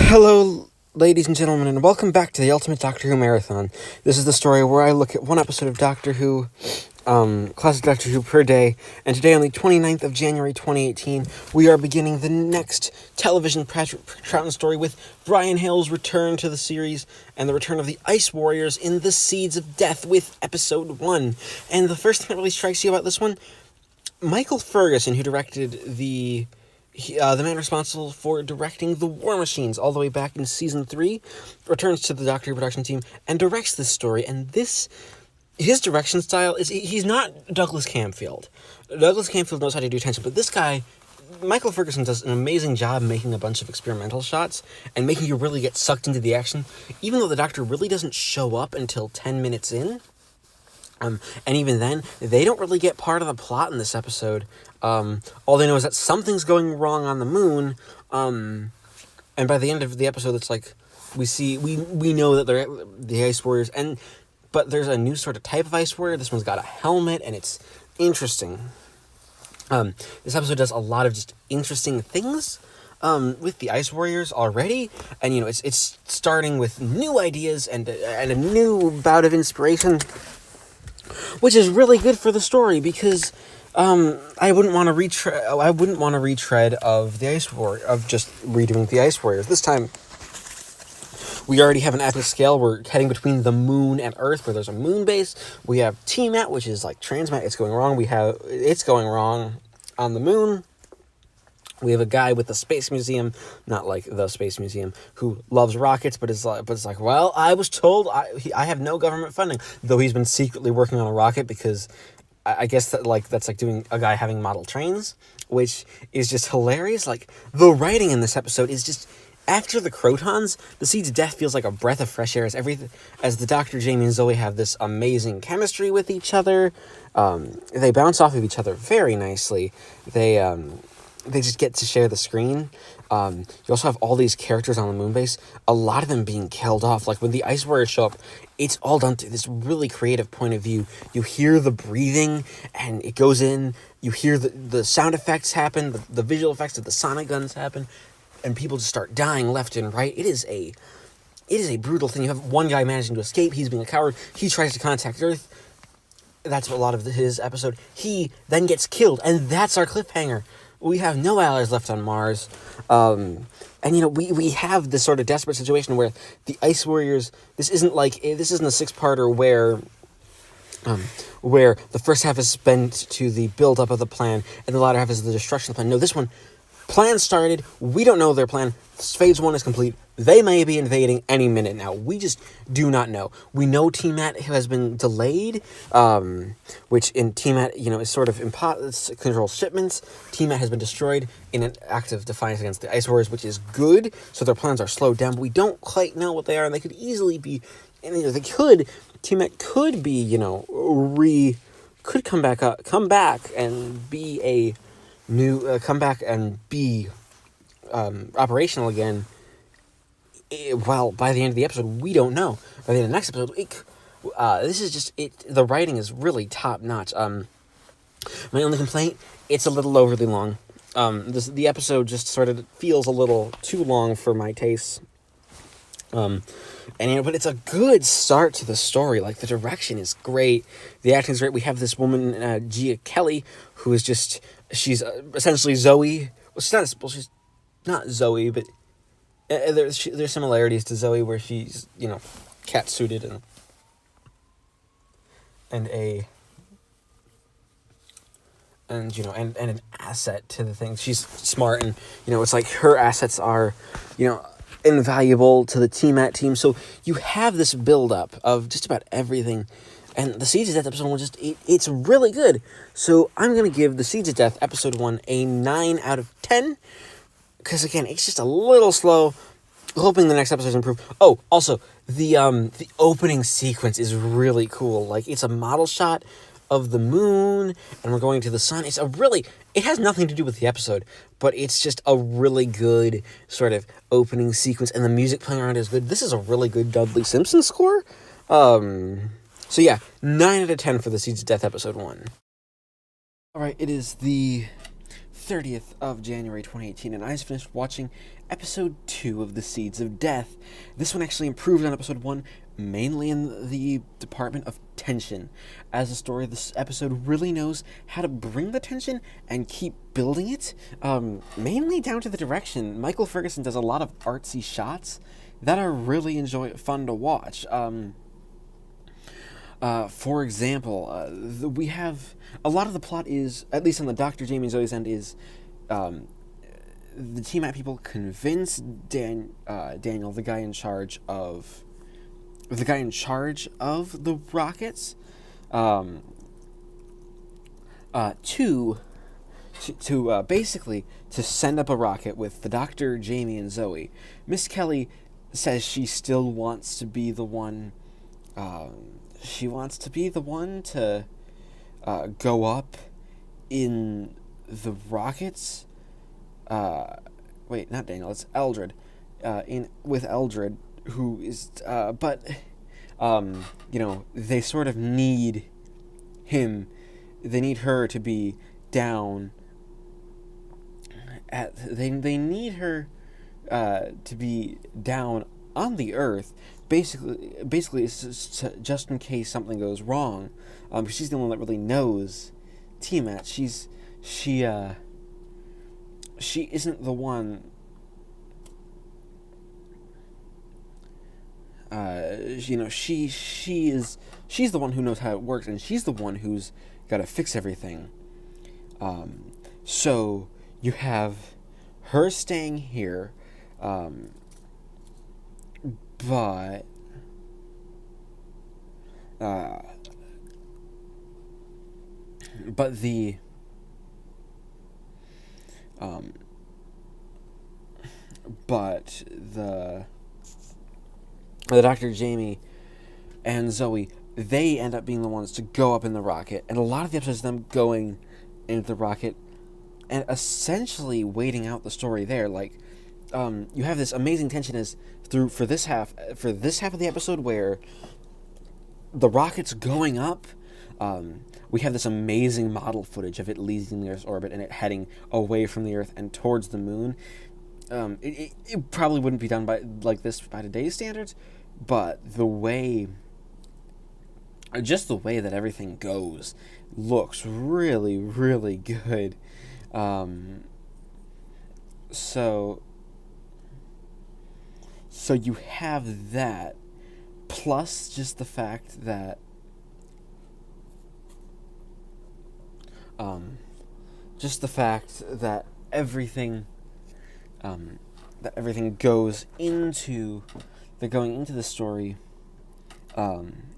Hello, ladies and gentlemen, and welcome back to the Ultimate Doctor Who Marathon. This is the story where I look at one episode of Doctor Who, classic Doctor Who per day, and today on the 29th of January 2018, we are beginning the next television Troughton story with Brian Hale's return to the series and the return of the Ice Warriors in The Seeds of Death with episode 1. And the first thing that really strikes you about this one, Michael Ferguson, who directed the man responsible for directing The War Machines all the way back in season 3, returns to the Doctor Who production team and directs this story. And his direction style is, he's not Douglas Camfield. Douglas Camfield knows how to do tension, but this guy, Michael Ferguson, does an amazing job making a bunch of experimental shots and making you really get sucked into the action, even though the Doctor really doesn't show up until 10 minutes in. And even then, they don't really get part of the plot in this episode. All they know is that something's going wrong on the moon, and by the end of the episode, it's like, we know that they're the Ice Warriors, but there's a new sort of type of Ice Warrior. This one's got a helmet, and it's interesting. This episode does a lot of just interesting things, with the Ice Warriors already, and, it's starting with new ideas and a new bout of inspiration, which is really good for the story, because I wouldn't want to retread of the Ice Warrior, of just redoing the Ice Warriors. This time, we already have an epic scale. We're heading between the moon and Earth, where there's a Moonbase. We have TMAT, which is like transmat. It's going wrong. It's going wrong on the moon. We have a guy with the Space Museum, not like the Space Museum, who loves rockets, but it's like, well, I was told I have no government funding, though he's been secretly working on a rocket, because I guess that's like doing a guy having model trains, which is just hilarious. Like, the writing in this episode is just, after the Crotons, the Seeds of Death feels like a breath of fresh air, as the Dr. Jamie and Zoe have this amazing chemistry with each other. They bounce off of each other very nicely. They just get to share the screen. You also have all these characters on the Moonbase, a lot of them being killed off. Like, when the Ice Warriors show up, it's all done through this really creative point of view. You hear the breathing, and it goes in. You hear the sound effects happen, the visual effects of the sonic guns happen, and people just start dying left and right. It is a brutal thing. You have one guy managing to escape. He's being a coward. He tries to contact Earth. That's a lot of his episode. He then gets killed, and that's our cliffhanger. We have no allies left on Mars, and we have this sort of desperate situation where the Ice Warriors, this isn't a 6-parter where the first half is spent to the build-up of the plan, and the latter half is the destruction of the plan. No, this one, plan started, we don't know their plan, phase 1 is complete, they may be invading any minute now, we just do not know. We know TMAT has been delayed, which in TMAT, is sort of controls shipments. TMAT has been destroyed in an act of defiance against the Ice Warriors, which is good, so their plans are slowed down, but we don't quite know what they are, and they could easily be, TMAT could be, could come back and be a new, operational again. By the end of the episode, we don't know. By the end of the next episode, this is just it. The writing is really top notch. My only complaint: it's a little overly long. The episode just sort of feels a little too long for my tastes. But it's a good start to the story. Like, the direction is great, the acting is great. We have this woman, Gia Kelly, who is she's essentially Zoe. She's not Zoe, but there's similarities to Zoe, where she's, cat suited and an asset to the thing. She's smart, and it's like her assets are invaluable to the TMAT team. So you have this build up of just about everything, and the Seeds of Death episode 1 it's really good. So I'm gonna give the Seeds of Death episode 1 a 9 out of 10. Because, again, it's just a little slow. Hoping the next episodes improve. Oh, also, the opening sequence is really cool. Like, it's a model shot of the moon, and we're going to the sun. It has nothing to do with the episode, but it's just a really good sort of opening sequence, and the music playing around is good. This is a really good Dudley Simpson score. So yeah, 9 out of 10 for the Seeds of Death episode 1. Alright, it is the 30th of January 2018, and I just finished watching Episode 2 of The Seeds of Death. This one actually improved on Episode 1, mainly in the department of tension. As a story, this episode really knows how to bring the tension and keep building it, mainly down to the direction. Michael Ferguson does a lot of artsy shots that are really fun to watch. For example, we have a lot of the plot is, at least on the Dr. Jamie and Zoe's end, is the T-Mat people convince Daniel, the guy in charge of the rockets, to basically to send up a rocket with the Doctor, Jamie, and Zoe. Miss Kelly says she still wants to be the one. She wants to be the one to go up in the rockets. Wait, not Daniel. It's Eldred. With Eldred, who is, they sort of need him. They need her to be down. They need her to be down on the Earth. Basically, it's just in case something goes wrong. She's the one that really knows T-Mat. She isn't the one. She's the one who knows how it works, and she's the one who's got to fix everything. So you have her staying here, but the Dr. Jamie and Zoe, they end up being the ones to go up in the rocket, and a lot of the episodes is them going into the rocket and essentially waiting out the story there. Like, you have this amazing tension for this half of the episode where the rocket's going up. We have this amazing model footage of it leaving the Earth's orbit and it heading away from the Earth and towards the moon. It probably wouldn't be done by today's standards, but the way that everything goes looks really, really good. So you have that, plus just the fact that everything goes into the story,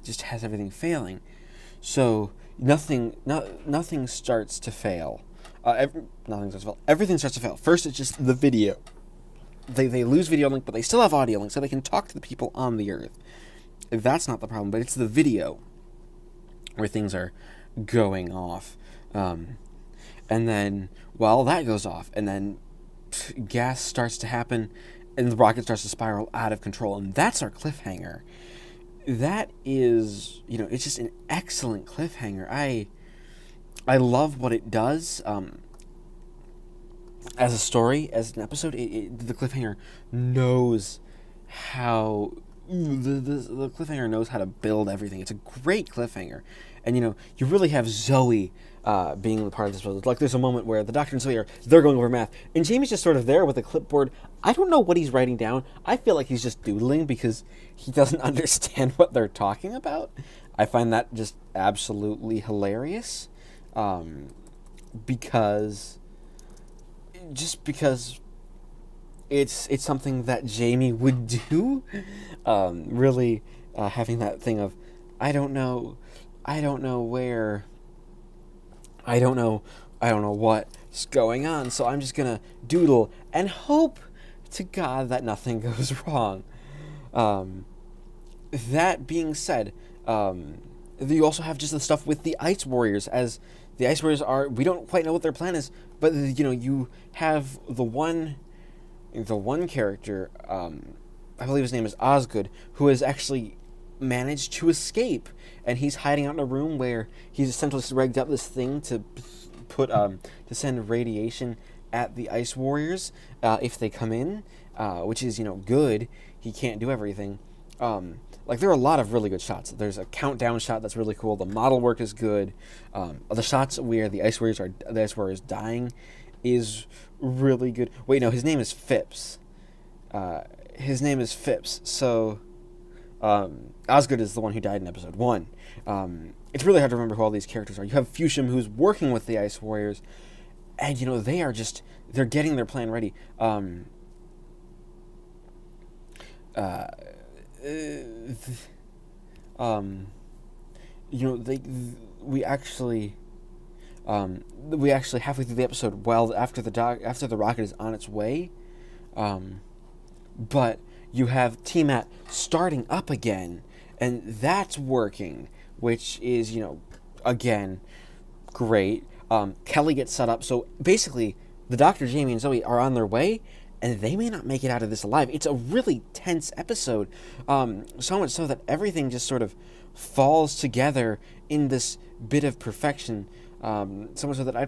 just has everything failing. So nothing starts to fail. Everything starts to fail. First, it's just the video. They lose video link, but they still have audio link, so they can talk to the people on the Earth. That's not the problem, but it's the video where things are going off. And then, that goes off, and then gas starts to happen, and the rocket starts to spiral out of control, and that's our cliffhanger. That is, it's just an excellent cliffhanger. I love what it does. As a story, as an episode, the cliffhanger knows how the cliffhanger knows how to build everything. It's a great cliffhanger, and you really have Zoe being the part of this episode. Like, there's a moment where the Doctor and Zoe they're going over math, and Jamie's just sort of there with a clipboard. I don't know what he's writing down. I feel like he's just doodling because he doesn't understand what they're talking about. I find that just absolutely hilarious, because it's something that Jamie would do. Really having that thing of I don't know what's going on, so I'm just gonna doodle and hope to God that nothing goes wrong. That being said, you also have just the stuff with the Ice Warriors, as the Ice Warriors we don't quite know what their plan is, but you have the one character, I believe his name is Osgood, who has actually managed to escape, and he's hiding out in a room where he's essentially rigged up this thing to send radiation at the Ice Warriors if they come in, which is, good. He can't do everything. Like, there are a lot of really good shots. There's a countdown shot that's really cool. The model work is good. The shots where the Ice Warriors dying is really good. Wait, no, his name is Phipps. So, Osgood is the one who died in episode 1. It's really hard to remember who all these characters are. You have Fusham, who's working with the Ice Warriors, and, they're getting their plan ready. We actually halfway through the episode, after the rocket is on its way, but you have T-Mat starting up again, and that's working, which is, again, great. Kelly gets set up, so basically the Doctor, Jamie, and Zoe are on their way, and they may not make it out of this alive. It's a really tense episode, so much so that everything just sort of falls together in this bit of perfection, so much so that I'm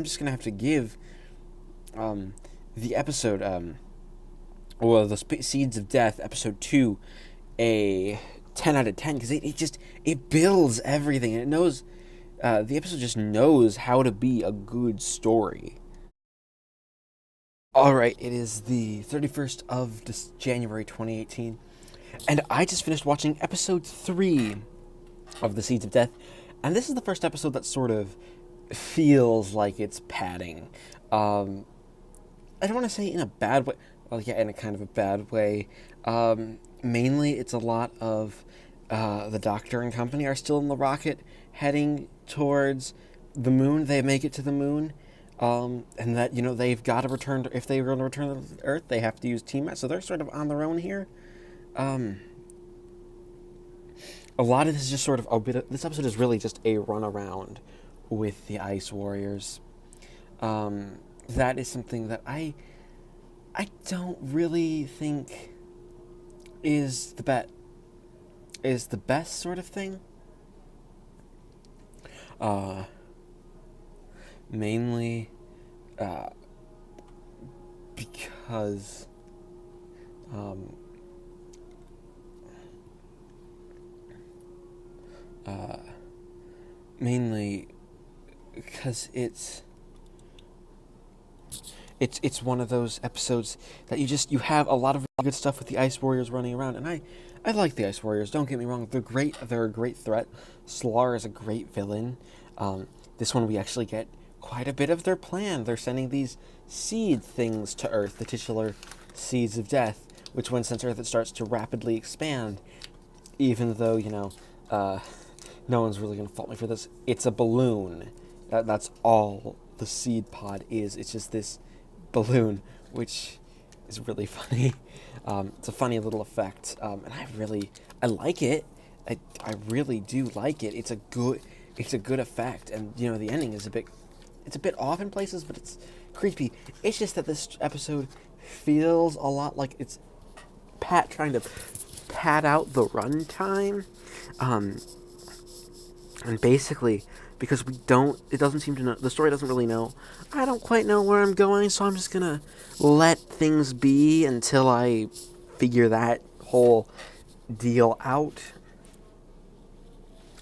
just going to have to give the episode, the Seeds of Death, episode 2, a 10 out of 10, because it builds everything, and it knows, the episode just knows how to be a good story. Alright, it is the 31st of January 2018, and I just finished watching episode 3 of The Seeds of Death, and this is the first episode that sort of feels like it's padding. I don't want to say in a bad way, well, yeah, in a kind of a bad way. Mainly, it's a lot of the Doctor and company are still in the rocket heading towards the moon. They make it to the moon. And that, they've got to return, if they're going to return to Earth, they have to use T-Mat, so they're sort of on their own here. A lot of this is just sort of this episode is really just a runaround with the Ice Warriors. That is something that I don't really think is the best sort of thing. Mainly because it's one of those episodes that you have a lot of really good stuff with the Ice Warriors running around, and I like the Ice Warriors, don't get me wrong, they're great, they're a great threat. Slar is a great villain. This one we actually get quite a bit of their plan. They're sending these seed things to Earth, the titular Seeds of Death, which when sent to Earth it starts to rapidly expand, even though, no one's really going to fault me for this. It's a balloon. That's all the seed pod is. It's just this balloon, which is really funny. It's a funny little effect, and I like it. I really do like it. It's a good effect, and the ending is a bit off in places, but it's creepy. It's just that this episode feels a lot like it's trying to pad out the runtime, and basically because it doesn't seem to know, the story doesn't really know, I don't quite know where I'm going, so I'm just gonna let things be until I figure that whole deal out.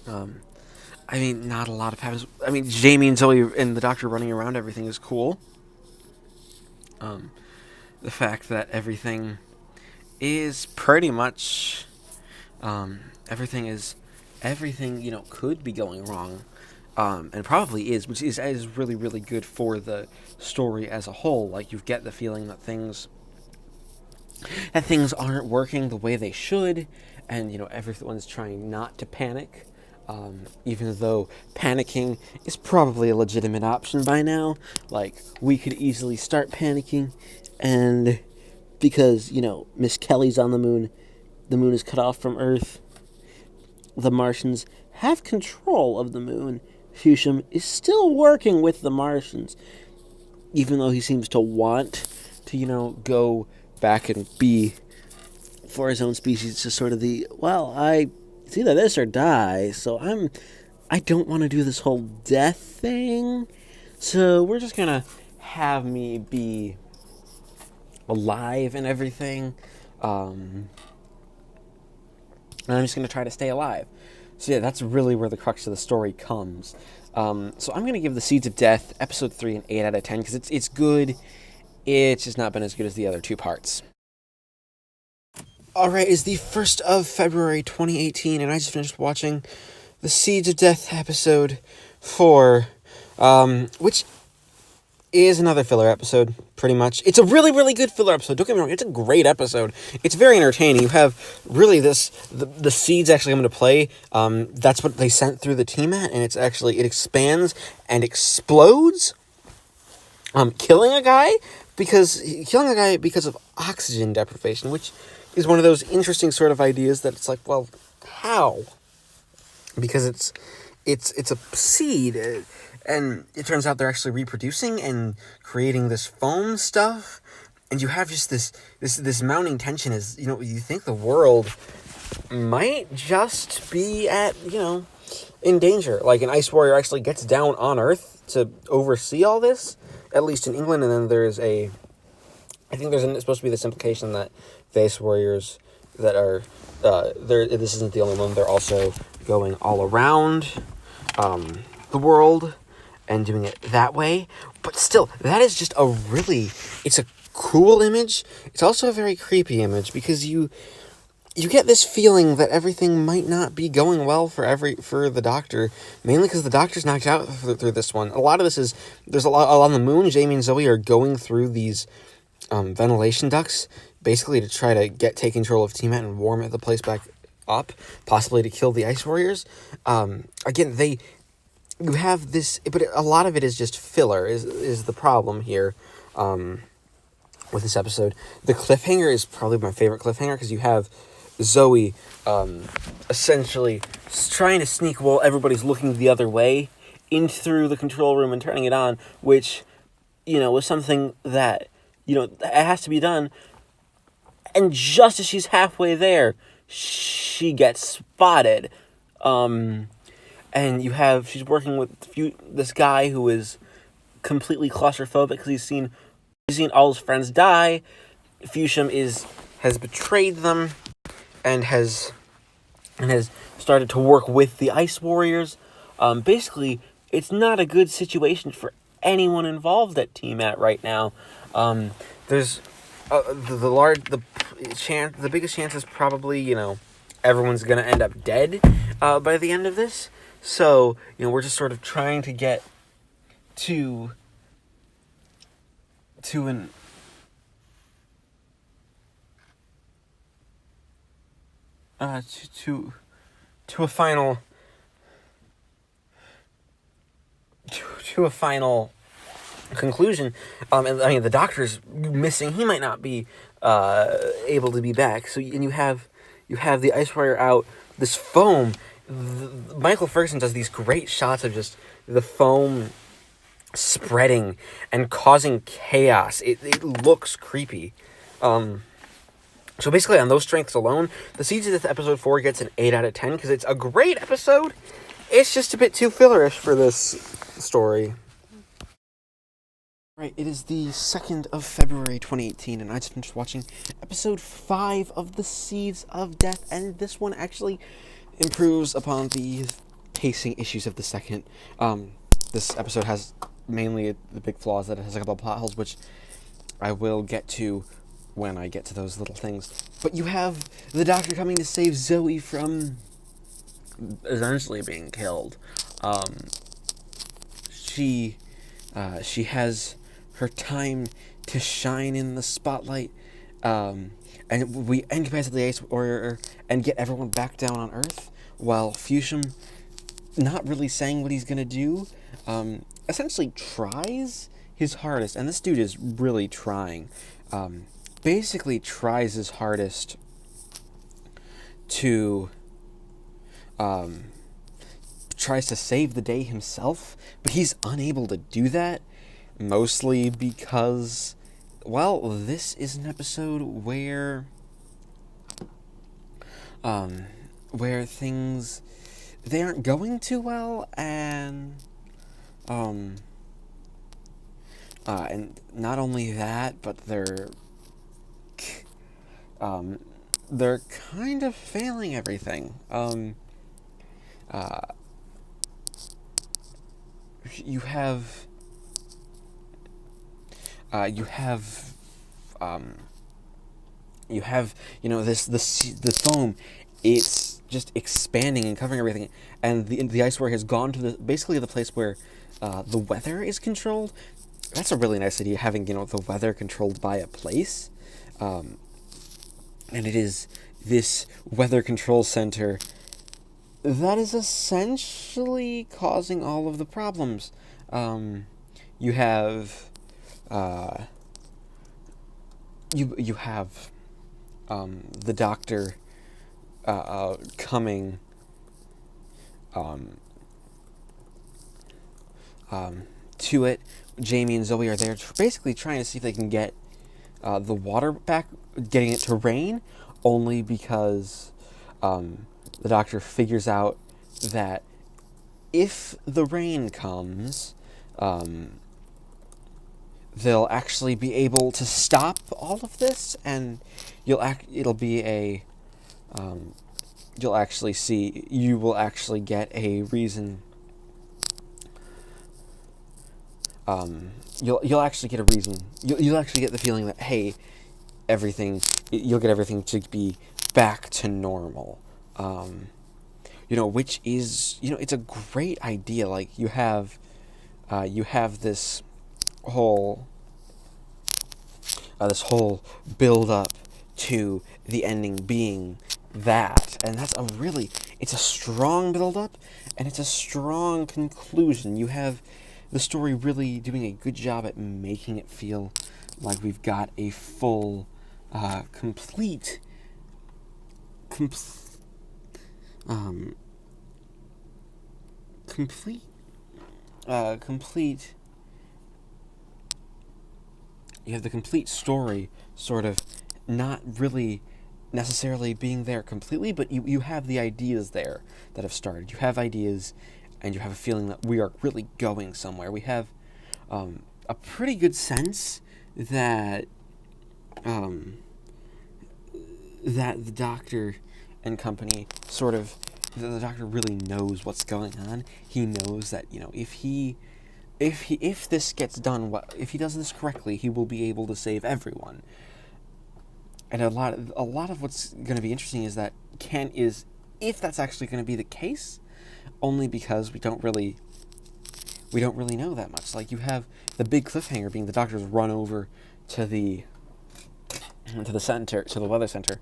Not a lot of happens. Jamie and Zoe and the Doctor running around, everything is cool. The fact that everything is pretty much, everything could be going wrong, and probably is, which is really, really good for the story as a whole. Like, you get the feeling that things aren't working the way they should, and, everyone's trying not to panic. Even though panicking is probably a legitimate option by now. Like, we could easily start panicking, and because, Miss Kelly's on the moon is cut off from Earth, the Martians have control of the moon. Fusham is still working with the Martians, even though he seems to want to, go back and be for his own species. It's just sort of it's either this or die, so I don't want to do this whole death thing, so we're just gonna have me be alive and everything. And I'm just going to try to stay alive. So yeah, that's really where the crux of the story comes. So I'm going to give The Seeds of Death, Episode 3, an 8 out of 10, because it's good. It's just not been as good as the other two parts. Alright, it's the 1st of February 2018, and I just finished watching The Seeds of Death, Episode 4, which is another filler episode, pretty much. It's a really, really good filler episode. Don't get me wrong, it's a great episode. It's very entertaining. You have really the seeds actually come into play. That's what they sent through the TMAT, and it expands and explodes, killing a guy because of oxygen deprivation, which is one of those interesting sort of ideas that it's like, well, how? Because it's a seed. And it turns out they're actually reproducing and creating this foam stuff. And you have just this mounting tension as, you think the world might just be in danger. Like an ice warrior actually gets down on Earth to oversee all this, at least in England. And then there's supposed to be this implication that the ice warriors that are, this isn't the only one, they're also going all around the world and doing it that way. But still, that is just it's a cool image. It's also a very creepy image because you get this feeling that everything might not be going well for the Doctor, mainly because the Doctor's knocked out through this one. A lot of this is, there's a lot on the moon. Jamie and Zoe are going through these ventilation ducts, basically to try to take control of TMAT and warm the place back up, possibly to kill the Ice Warriors. Again, you have this, but a lot of it is just filler, is the problem here with this episode. The cliffhanger is probably my favorite cliffhanger, because you have Zoe essentially trying to sneak while everybody's looking the other way in through the control room and turning it on, which, was something that, it has to be done. And just as she's halfway there, she gets spotted. And she's working with this guy who is completely claustrophobic because he's seen all his friends die. Fuchsium has betrayed them and has started to work with the Ice Warriors. Basically, it's not a good situation for anyone involved at TMAT right now. There's the biggest chance is probably, everyone's gonna end up dead by the end of this. So, we're just sort of trying to get to a final conclusion. And the Doctor's missing. He might not be able to be back. So, and you have the Ice Warrior out. This foam. Michael Ferguson does these great shots of just the foam spreading and causing chaos. It looks creepy. So basically, on those strengths alone, The Seeds of Death Episode 4 gets an 8 out of 10, because it's a great episode. It's just a bit too fillerish for this story. Right, it is the 2nd of February 2018, and I just finished watching Episode 5 of The Seeds of Death, and this one actually improves upon the pacing issues of the second. This episode has mainly the big flaws that it has a couple of plot holes, which I will get to when I get to those little things. But you have the Doctor coming to save Zoe from essentially being killed. She has her time to shine in the spotlight, and we incapacitate the Ice Warrior and get everyone back down on Earth, while Fuchsium, not really saying what he's gonna do, essentially tries his hardest, and this dude is really trying, basically tries his hardest to, tries to save the day himself, but he's unable to do that, mostly because, well, this is an episode where things, they aren't going too well, and not only that, but they're they're kind of failing everything. You have the foam. It's just expanding and covering everything, and the ice warrior has gone to basically the place where the weather is controlled. That's a really nice idea, having the weather controlled by a place, and it is this weather control center that is essentially causing all of the problems. You have you have the Doctor coming to it. Jamie and Zoe are there basically trying to see if they can get the water back, getting it to rain, only because the Doctor figures out that if the rain comes, they'll actually be able to stop all of this, and you will actually get a reason. You'll actually get a reason. You'll actually get the feeling that, hey, you'll get everything to be back to normal. Which is, it's a great idea. Like, you have this whole build up to the ending being that, and it's a strong build up, and it's a strong conclusion. You have the story really doing a good job at making it feel like we've got a full, complete. You have the complete story, sort of, not really necessarily being there completely, but you have the ideas there that have started. You have ideas, and you have a feeling that we are really going somewhere. We have a pretty good sense that that the Doctor and company the Doctor really knows what's going on. He knows that if this gets done, if he does this correctly, he will be able to save everyone. And a lot of what's going to be interesting is if that's actually going to be the case, only because we don't really know that much. Like, you have the big cliffhanger being the Doctor's run over to the center, to the weather center.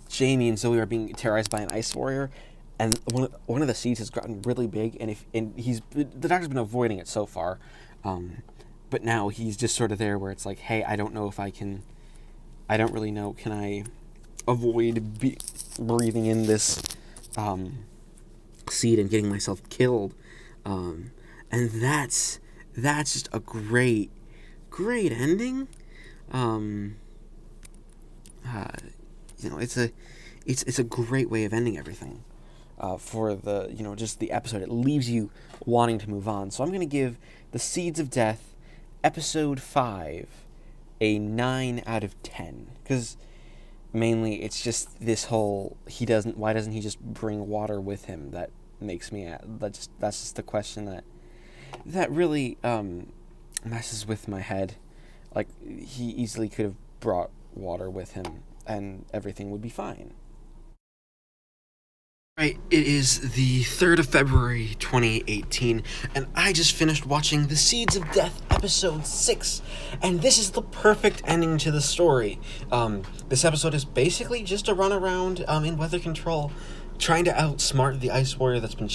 Jamie and Zoe are being terrorized by an ice warrior, and one of the seeds has gotten really big, and the Doctor's been avoiding it so far, but now he's just sort of there where it's like, hey, I don't really know, can I avoid breathing in this seed and getting myself killed? And that's just a great ending. It's a great way of ending everything. For just the episode, it leaves you wanting to move on. So I'm going to give The Seeds of Death, episode 5, a 9 out of 10, because mainly it's just this whole why doesn't he just bring water with him that makes me that's just the question that really messes with my head. Like, he easily could have brought water with him and everything would be fine. Right, it is the 3rd of February, 2018, and I just finished watching The Seeds of Death, episode 6, and this is the perfect ending to the story. This episode is basically just a run around in weather control, trying to outsmart the ice warrior that's been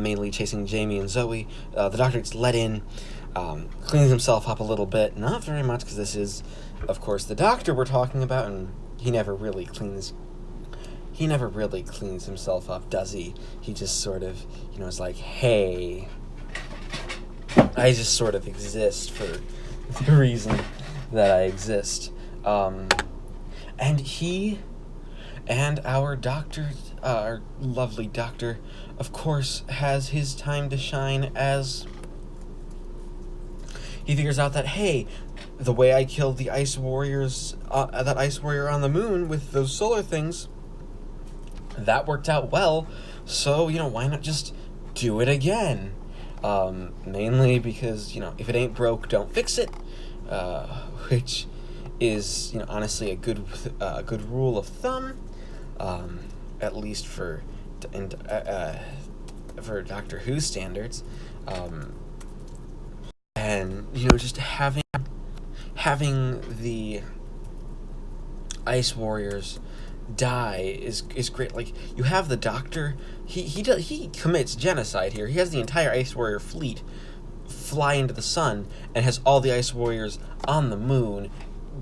mainly chasing Jamie and Zoe. The Doctor gets let in, cleans himself up a little bit, not very much, because this is, of course, the Doctor we're talking about, and he never really cleans himself up, does he? He just sort of, is like, hey, I just sort of exist for the reason that I exist. And he and our Doctor, our lovely Doctor, of course, has his time to shine as he figures out that, hey, the way I killed the ice warriors, that ice warrior on the moon with those solar things, that worked out well. So, why not just do it again? Mainly because, if it ain't broke, don't fix it. Which is, honestly a good rule of thumb, at least for Doctor Who standards. And, just having the ice warriors die is great. Like, you have the Doctor, he commits genocide here. He has the entire ice warrior fleet fly into the sun and has all the ice warriors on the moon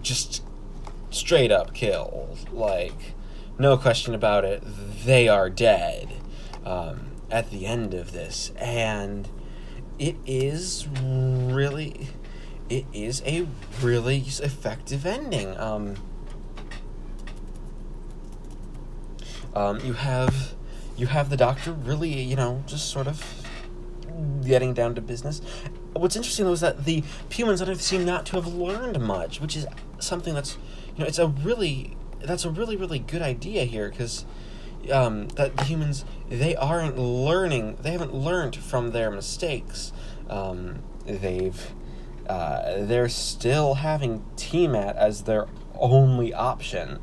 just straight up killed. Like, no question about it, they are dead at the end of this. And it is a really effective ending. You have the Doctor really, just sort of getting down to business. What's interesting, though, is that the humans seem not to have learned much, which is something that's, that's a really good idea here, because that the humans, they haven't learned from their mistakes. They're still having Tiamat as their only option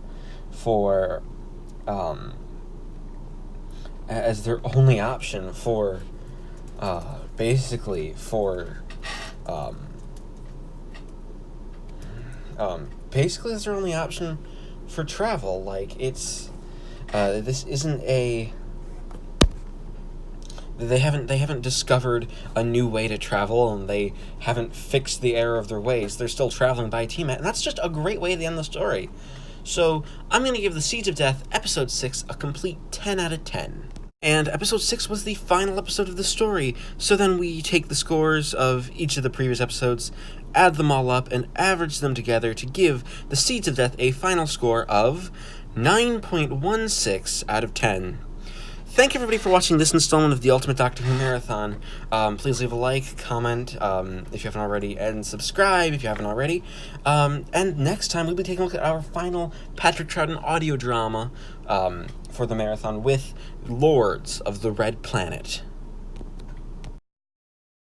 for basically for basically that's their only option for travel. Like, it's this isn't they haven't discovered a new way to travel, and they haven't fixed the error of their ways. They're still traveling by Tiamat, and that's just a great way to end the story. So I'm going to give The Seeds of Death, Episode 6, a complete 10 out of 10. And Episode 6 was the final episode of the story, so then we take the scores of each of the previous episodes, add them all up, and average them together to give The Seeds of Death a final score of 9.16 out of 10. Thank you, everybody, for watching this installment of the Ultimate Doctor Who Marathon. Please leave a like, comment, if you haven't already, and subscribe if you haven't already. And next time, we'll be taking a look at our final Patrick Troughton audio drama for the marathon with Lords of the Red Planet.